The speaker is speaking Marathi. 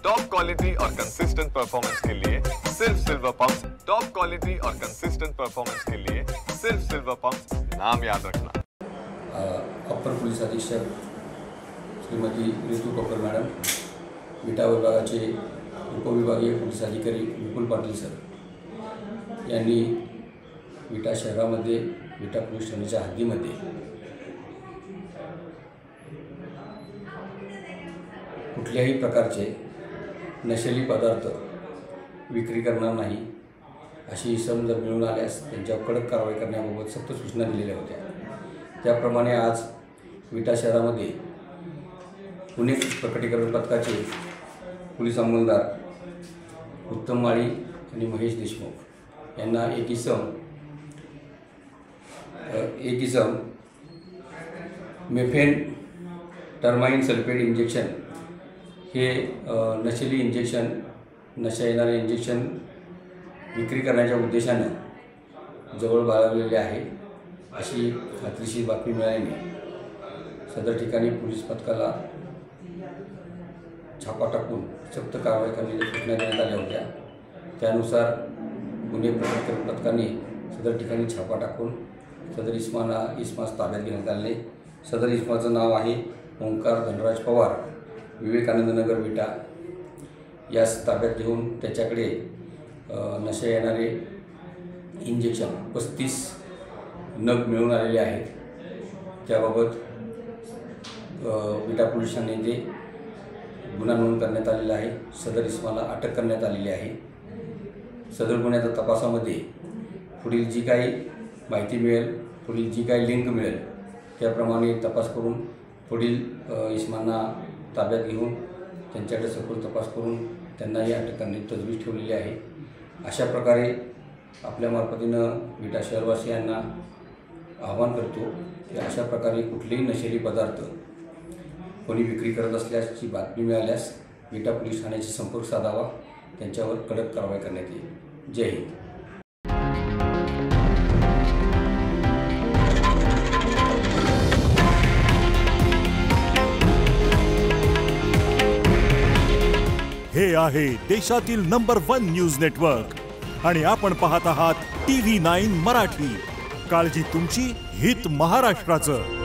टॉप क्वालिटी और कंसिस्टेंट परफॉर्मेंस के लिए सिर्फ सिल्वर पंप्स। टॉप क्वालिटी और कंसिस्टेंट परफॉर्मेंस के लिए सिर्फ सिल्वर पंप्स, नाम याद रखना। अप्पर पोलीस अधीक्षक श्रीमती ऋतू कपूर मॅडम, विटा विभागाचे उपविभागीय पोलीस अधिकारी विपुल पाटील सर यांनी विटा शहरामध्ये विटा पोलीस ठाण्याच्या हद्दीमध्ये कुठल्याही प्रकारचे नशेली पदार्थ विक्री करणार नाही अशी इसम जर मिळून आल्यास त्यांच्यावर कडक कारवाई करण्याबाबत सक्त सूचना दिलेल्या होत्या। त्याप्रमाणे आज विटा शहरामध्ये पुणे प्रकटीकरण पथकाचे पोलीस अंमलदार उत्तम माळी आणि महेश देशमुख यांना एक इसम मेफेन टर्माइन सल्फेट इंजेक्शन हे नशेली इंजेक्शन, नशा येणारे इंजेक्शन विक्री करण्याच्या उद्देशानं जवळ बाळगलेले आहे अशी खात्रीशीर बातमी मिळाल्याने सदर ठिकाणी पोलीस पथकाला छापा टाकून सक्त कारवाई करण्याच्या सूचना देण्यात आल्या होत्या। त्यानुसार गुन्हे प्रकटीकरण पथकाने सदर ठिकाणी छापा टाकून सदर इसमास ताब्यात घेण्यात आले। सदर इसमाचं नाव आहे ओंकार धनराज पवार, विवेकानंद नगर विटा। यास ताब्यात घेऊन त्याच्याकडे नशा येणारे इंजेक्शन 35 नग मिळून आलेले आहेत। त्याबाबत विटा पोलीस ठाणे येथे गुन्हा नोंद करण्यात आलेला आहे। सदर इसमाला अटक करण्यात आलेली आहे। सदर गुन्ह्याच्या तपासामध्ये पुढील जी काही माहिती मिळेल, पुढील जी काही लिंक मिळेल त्याप्रमाणे तपास करून पुढील इसमांना ताब्यात घेऊन त्यांच्याकडे सखोल तपास करून त्यांनाही अटक करण्याची तजवीज ठेवलेली आहे। अशा प्रकारे आपल्या मार्फतीनं विटा शहरवासियांना आवाहन करतो की अशा प्रकारे कुठलेही नशेली पदार्थ कोणी विक्री करत असल्याची बातमी मिळाल्यास विटा पोलीस ठाण्याशी संपर्क साधावा, त्यांच्यावर कडक कारवाई करण्यात येईल। जय हिंद। हे आहे देशातील नंबर 1 न्यूज नेटवर्क आणि आपण पाहत आहात TV9 मराठी। काळजी तुमची, हित महाराष्ट्राचं।